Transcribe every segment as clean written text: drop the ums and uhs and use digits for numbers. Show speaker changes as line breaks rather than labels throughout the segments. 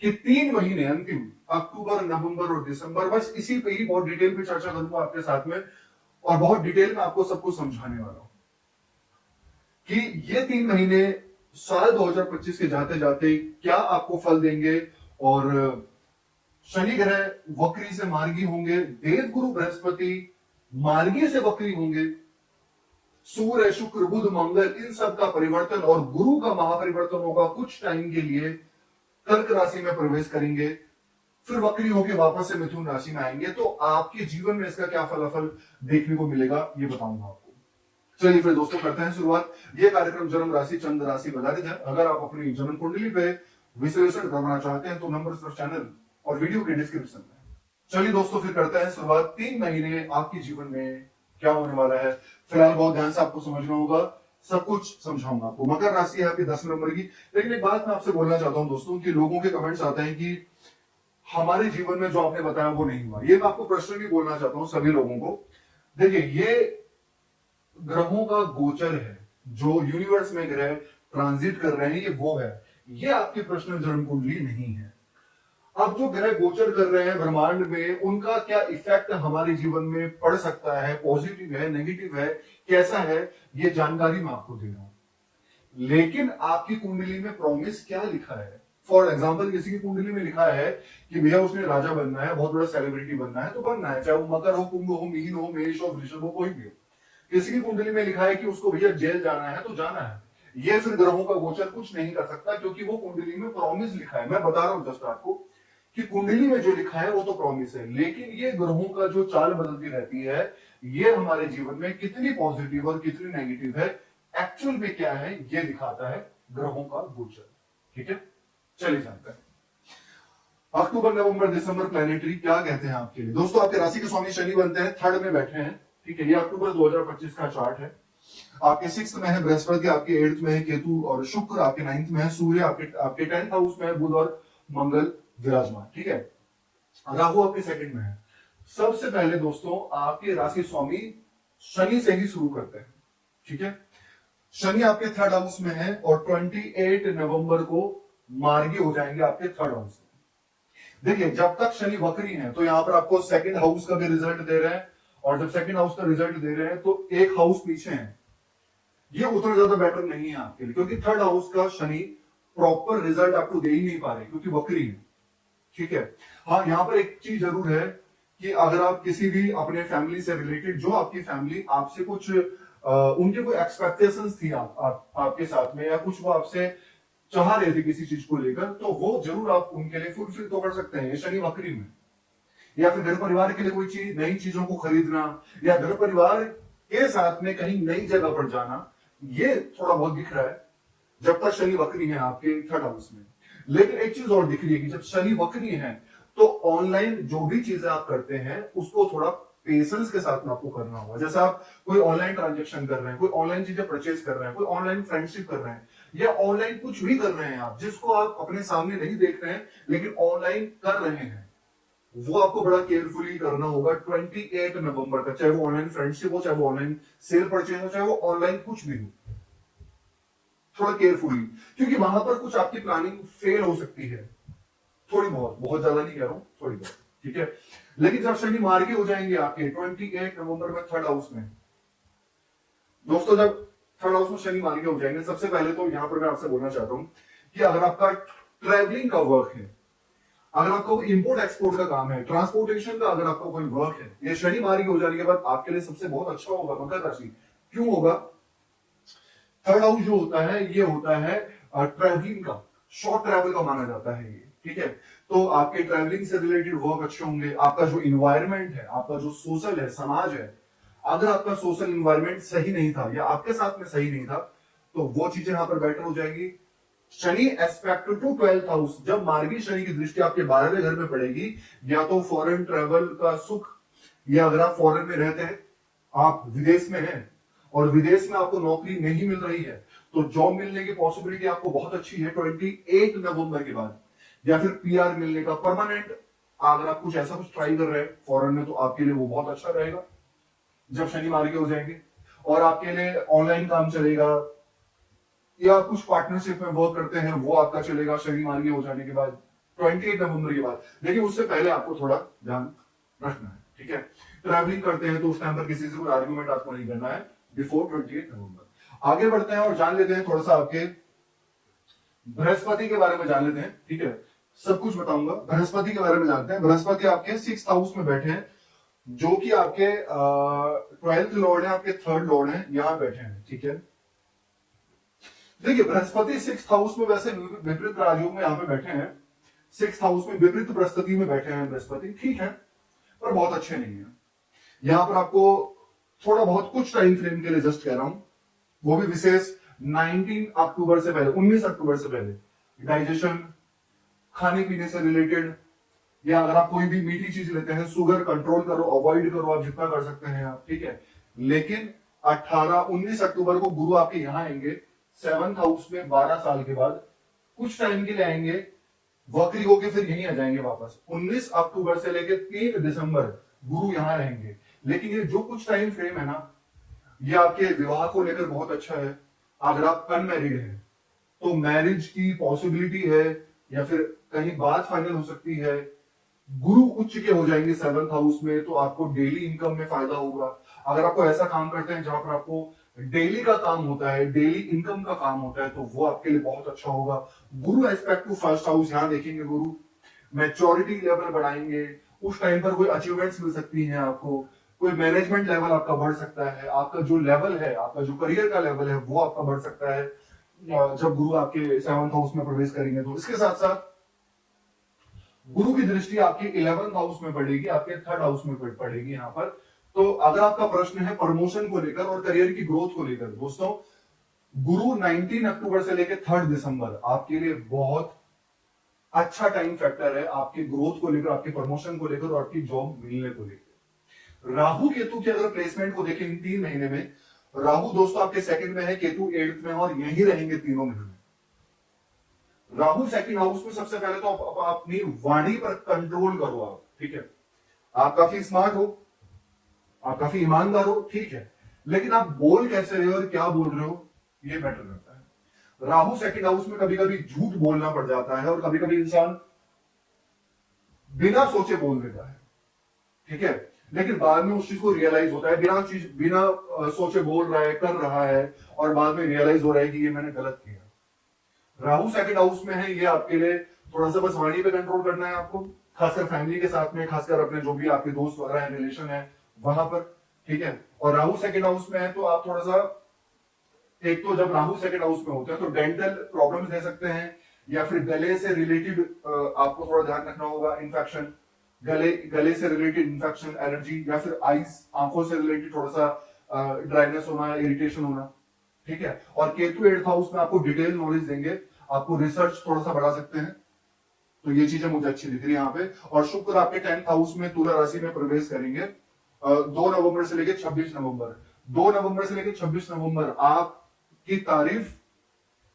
कि 3 महीने अंतिम अक्टूबर, नवंबर और दिसंबर, बस इसी पे ही बहुत डिटेल में चर्चा करूंगा आपके साथ में, और बहुत डिटेल में आपको सब कुछ समझाने वाला हूं कि ये 3 महीने साल 2025 के जाते जाते क्या आपको फल देंगे। और शनि ग्रह वक्री से मार्गी होंगे, देवगुरु बृहस्पति मार्गी से वक्री होंगे, सूर्य, शुक्र, बुध, मंगल, इन सब का परिवर्तन और गुरु का महापरिवर्तन होगा। कुछ टाइम के लिए कर्क राशि में प्रवेश करेंगे, फिर वक्री होकर वापस से मिथुन राशि में आएंगे। तो आपके जीवन में इसका क्या फलाफल देखने को मिलेगा ये बताऊंगा आपको। चलिए फिर दोस्तों करते हैं शुरुआत। ये कार्यक्रम जन्म राशि चंद्र राशि पर आधारित है। अगर आप अपनी जन्म कुंडली पे विश्लेषण करना चाहते हैं तो नंबर सिर्फ चैनल और वीडियो के डिस्क्रिप्शन में। चलिए दोस्तों फिर करते हैं शुरुआत। 3 महीने आपके जीवन में क्या होने वाला है, फिलहाल बहुत ध्यान से आपको समझना होगा, सब कुछ समझाऊंगा आपको। मकर राशि है आपकी 10 नंबर की। लेकिन एक बात मैं आपसे बोलना चाहता हूं दोस्तों कि लोगों के कमेंट्स आते हैं कि हमारे जीवन में जो आपने बताया वो नहीं हुआ। ये मैं आपको पर्सनली बोलना चाहता हूं सभी लोगों को। देखिए, ये ग्रहों का गोचर है, जो यूनिवर्स में ग्रह ट्रांजिट कर रहे हैं ये वो है, ये आपकी पर्सनल जन्म कुंडली नहीं है। अब जो ग्रह गोचर कर रहे हैं ब्रह्मांड में, उनका क्या इफेक्ट हमारे जीवन में पड़ सकता है, पॉजिटिव है, नेगेटिव है, कैसा है, ये जानकारी मैं आपको दे रहा हूं। लेकिन आपकी कुंडली में प्रॉमिस क्या लिखा है? फॉर एग्जाम्पल, किसी की कुंडली में लिखा है कि भैया उसने राजा बनना है, बहुत बड़ा सेलिब्रिटी बनना है, तो बनना है, चाहे वो मकर हो, कुंभ हो, मीन हो, मेष हो, वृषभ हो, कोई भी हो। किसी की कुंडली में लिखा है कि उसको भैया जेल जाना है, तो जाना है। ये फिर ग्रहों का गोचर कुछ नहीं कर सकता, क्योंकि वो कुंडली में प्रॉमिस लिखा है। मैं बता रहा हूं जस्ट आपको कि कुंडली में जो लिखा है वो तो प्रॉमिस है, लेकिन ये ग्रहों का जो चाल बदलती रहती है, ये हमारे जीवन में कितनी पॉजिटिव और कितनी नेगेटिव है, एक्चुअल में क्या है, ये दिखाता है ग्रहों का गोचर। ठीक है, चलिए जानते हैं अक्टूबर, नवंबर, दिसंबर प्लैनेटरी क्या कहते हैं आपके लिए। दोस्तों, आपके राशि के स्वामी शनि बनते हैं, थर्ड में बैठे हैं। ठीक है, ये अक्टूबर 2025 का चार्ट है। आपके 6th में है बृहस्पति, आपके 8th में है केतु और शुक्र, आपके 9th में है सूर्य, आपके 10th हाउस में है बुध और मंगल विराजमान। ठीक है, राहु आपके 2nd में है। सबसे पहले दोस्तों आपके राशि स्वामी शनि से ही शुरू करते हैं। ठीक है, शनि आपके 3rd हाउस में है और 28 नवंबर को मार्गी हो जाएंगे आपके 3rd हाउस में। देखिए, जब तक शनि वक्री है तो यहां पर आपको 2nd हाउस का भी रिजल्ट दे रहे हैं, और जब 2nd हाउस का रिजल्ट दे रहे हैं तो एक हाउस पीछे है। ये उतना ज्यादा बेटर नहीं है आपके लिए, क्योंकि 3rd हाउस का शनि प्रॉपर रिजल्ट आपको दे ही नहीं पा रहे, क्योंकि वक्री है। ठीक है, हाँ, यहां पर एक चीज जरूर है कि अगर आप किसी भी अपने फैमिली से रिलेटेड, जो आपकी फैमिली आपसे कुछ उनके कोई एक्सपेक्टेशंस थी आपके साथ में, या कुछ वो आपसे चाह रहे थे किसी चीज को लेकर, तो वो जरूर आप उनके लिए फुलफिल तो कर सकते हैं ये शनि वक्री में। या फिर घर परिवार के लिए कोई चीज, नई चीजों को खरीदना, या घर परिवार के साथ में कहीं नई जगह पर जाना, ये थोड़ा बहुत दिख रहा है जब तक शनि वक्री है आपके 3rd हाउस में। लेकिन एक चीज और दिख रही है कि जब शनि वक्री है तो ऑनलाइन जो भी चीजें आप करते हैं उसको थोड़ा पेशेंस के साथ में आपको करना होगा। जैसे आप कोई ऑनलाइन ट्रांजेक्शन कर रहे हैं, कोई ऑनलाइन चीजें परचेज कर रहे हैं, कोई ऑनलाइन फ्रेंडशिप कर रहे हैं, या ऑनलाइन कुछ भी कर रहे हैं आप, जिसको आप अपने सामने नहीं देख रहे हैं लेकिन ऑनलाइन कर रहे हैं, वो आपको बड़ा केयरफुली करना होगा 28 नवंबर तक। चाहे वो ऑनलाइन फ्रेंडशिप हो, चाहे वो ऑनलाइन सेल परचेज हो, चाहे वो ऑनलाइन कुछ भी हो, थोड़ा केयरफुली, क्योंकि वहां पर कुछ आपकी प्लानिंग फेल हो सकती है, थोड़ी बहुत, बहुत ज्यादा नहीं कह रहा हूं, थोड़ी बहुत। ठीक है, लेकिन जब शनि मार्गी हो जाएंगे आपके 28 नवंबर में 3rd हाउस में, दोस्तों जब 3rd हाउस में शनि मार्गी हो जाएंगे, सबसे पहले तो यहां पर मैं आपसे बोलना चाहता हूं कि अगर आपका ट्रैवलिंग का वर्क है, अगर आपको इंपोर्ट एक्सपोर्ट का काम है, ट्रांसपोर्टेशन का अगर आपको कोई वर्क है, ये शनि मार्गी हो जाने के बाद आपके लिए सबसे बहुत अच्छा होगा मकर राशि। क्यों होगा? 3rd हाउस जो होता है ये होता है ट्रैवलिंग का, शॉर्ट ट्रैवल का माना जाता है ये। ठीक है, तो आपके ट्रैवलिंग से रिलेटेड वर्क अच्छे होंगे। आपका जो इन्वायरमेंट है, आपका जो सोशल है, समाज है, अगर आपका सोशल इन्वायरमेंट सही नहीं था या आपके साथ में सही नहीं था, तो वो चीजें यहां पर बेटर हो जाएंगी। Shani aspect to 12th house, जब मार्गी शनि की दृष्टि आपके 12वें घर में पड़ेगी, या तो फॉरेन ट्रैवल का सुख, या अगर आप फॉरेन में रहते हैं, आप विदेश में हैं और विदेश में आपको नौकरी नहीं मिल रही है, तो जॉब मिलने की पॉसिबिलिटी आपको बहुत अच्छी है 28 नवंबर के बाद। या फिर पीआर मिलने का, परमानेंट, अगर आप कुछ ऐसा कुछ ट्राई कर रहे हैं फॉरेन में, तो आपके लिए वो बहुत अच्छा रहेगा जब शनि मार्गी हो जाएंगे। और आपके लिए ऑनलाइन काम चलेगा, या कुछ पार्टनरशिप में वर्क करते हैं वो आपका चलेगा शनि मार्गी हो जाने के बाद। 28 नवंबर के बाद। लेकिन उससे पहले आपको थोड़ा ध्यान रखना है, ठीक है। ट्रैवलिंग करते हैं तो उस टाइम पर किसी से कोई आर्गुमेंट आपको नहीं करना है बिफोर 28 नवंबर। आगे बढ़ते हैं और जान लेते हैं थोड़ा सा आपके बृहस्पति के बारे में जान लेते हैं, ठीक है। सब कुछ बताऊंगा, बृहस्पति के बारे में जानते हैं। बृहस्पति आपके 6th हाउस में बैठे हैं, जो कि आपके 12th लॉर्ड है, आपके 3rd लॉर्ड है, यहां बैठे हैं, ठीक है। देखिए बृहस्पति 6th हाउस में वैसे विपरीत राजयोग में यहां पे बैठे हैं, 6th हाउस में विपरीत बृहस्पति में बैठे हैं बृहस्पति, ठीक है, पर बहुत अच्छे नहीं है। यहां पर आपको थोड़ा बहुत कुछ टाइम फ्रेम के लिए जस्ट कह रहा हूं, वो भी विशेष 19 अक्टूबर से पहले, 19 अक्टूबर से पहले डाइजेशन, खाने पीने से रिलेटेड, या अगर आप कोई भी मीठी चीज लेते हैं, शुगर कंट्रोल करो, अवॉइड करो, आप जितना कर सकते हैं आप, ठीक है। लेकिन 19 अक्टूबर को गुरु आपके यहां आएंगे 7th हाउस में, 12 साल के बाद कुछ टाइम के लिए आएंगे, वक्री होके फिर यहीं आ जाएंगे वापस। 19 अक्टूबर से लेकर 3 दिसंबर गुरु यहां रहेंगे। लेकिन ये जो कुछ टाइम फ्रेम है ना, ये आपके विवाह को लेकर बहुत अच्छा है। अगर आप अनमैरिड हैं तो मैरिज की पॉसिबिलिटी है, या फिर कहीं बात फाइनल हो सकती है। गुरु उच्च के हो जाएंगे 7th हाउस में, तो आपको डेली इनकम में फायदा होगा। अगर आपको ऐसा काम करते हैं जहां पर आपको डेली का काम होता है, डेली इनकम का काम होता है, तो वो आपके लिए बहुत अच्छा होगा। गुरु एस्पेक्ट टू 1st हाउस यहां देखेंगे, गुरु मैच्योरिटी लेवल बढ़ाएंगे। उस टाइम पर कोई अचीवमेंट्स मिल सकती हैं आपको, कोई मैनेजमेंट लेवल आपका बढ़ सकता है, आपका जो लेवल है, आपका जो करियर का लेवल है, वो आपका बढ़ सकता है जब गुरु आपके 7th हाउस में प्रवेश करेंगे। तो इसके साथ साथ गुरु की दृष्टि आपके 11th हाउस में पड़ेगी, आपके 3rd हाउस में पड़ेगी यहां पर। तो अगर आपका प्रश्न है प्रमोशन को लेकर और करियर की ग्रोथ को लेकर, दोस्तों गुरु 19 अक्टूबर से लेकर 3rd दिसंबर आपके लिए बहुत अच्छा टाइम फैक्टर है, आपके ग्रोथ को लेकर, आपके प्रमोशन को लेकर और आपकी जॉब मिलने को लेकर। राहु केतु की अगर प्लेसमेंट को देखें इन 3 महीने में, राहु दोस्तों आपके 2nd में है, केतु 8th में है, और यही रहेंगे तीनों महीने। राहु 2nd हाउस में सबसे पहले तो आप अपनी वाणी पर कंट्रोल करो आप, ठीक है। आप काफी स्मार्ट हो, आप काफी ईमानदार हो, ठीक है, लेकिन आप बोल कैसे रहे हो और क्या बोल रहे हो, ये मैटर करता है। राहु 2nd हाउस में कभी कभी झूठ बोलना पड़ जाता है, और कभी कभी इंसान बिना सोचे बोल देता है, ठीक है, लेकिन बाद में उस चीज को रियलाइज होता है, बिना सोचे बोल रहा है, कर रहा है, और बाद में रियलाइज हो रहा है कि ये मैंने गलत किया। राहु 2nd हाउस में है, ये आपके लिए थोड़ा सा बस वाणी पे कंट्रोल करना है आपको, खासकर फैमिली के साथ में, खासकर अपने जो भी आपके दोस्त वगैरह है, रिलेशन है वहां पर, ठीक है। और राहु 2nd हाउस में है तो आप थोड़ा सा, एक तो जब राहु 2nd हाउस में होता है तो डेंटल प्रॉब्लम्स दे सकते हैं, या फिर गले से रिलेटेड आपको थोड़ा ध्यान रखना होगा, इन्फेक्शन, गले से रिलेटेड इन्फेक्शन, एलर्जी, या फिर आईज, आंखों से रिलेटेड थोड़ा सा ड्राइनेस होना, इरिटेशन होना, ठीक है। और केतु 8th हाउस में आपको डिटेल नॉलेज देंगे, आपको रिसर्च थोड़ा सा बढ़ा सकते हैं, तो ये चीजें मुझे अच्छी दिख रही है यहाँ पे। और शुक्र आपके 10th हाउस में तुला राशि में प्रवेश करेंगे 2 नवंबर से लेकर 26 नवंबर। 2 नवंबर से लेकर 26 नवंबर आपकी तारीफ,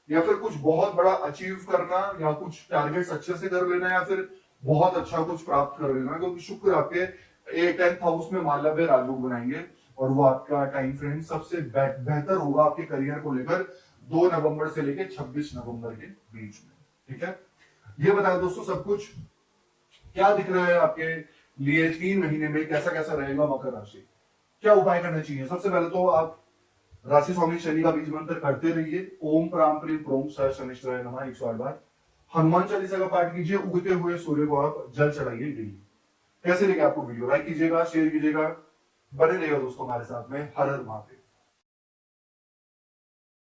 या फिर कुछ बहुत बड़ा अचीव करना, या कुछ टारगेट्स अच्छे से कर लेना, या फिर बहुत अच्छा कुछ प्राप्त कर लेना, क्योंकि शुक्र आपके 10th हाउस में मालव्य राजयोग बनाएंगे, और वो आपका टाइम फ्रेम सबसे बेहतर होगा आपके करियर को लेकर 2 नवंबर से लेकर 26 नवंबर के बीच में, ठीक है। ये बताया दोस्तों सब कुछ क्या दिख रहा है आपके लिए 3 महीने में, कैसा कैसा रहेगा मकर राशि, क्या उपाय करना चाहिए। सबसे पहले तो आप राशि स्वामी शनि का बीज मंत्र करते रहिए, ओम प्राम प्रीम प्रोम शनिश्चराय नमः 108 बार। हनुमान चालीसा का पाठ कीजिए, उगते हुए सूर्य को आप जल चढ़ाइए डेली। कैसे लगे आपको वीडियो, लाइक कीजिएगा, शेयर कीजिएगा, बने रहेगा दोस्तों हमारे साथ में। हर हर महादेव।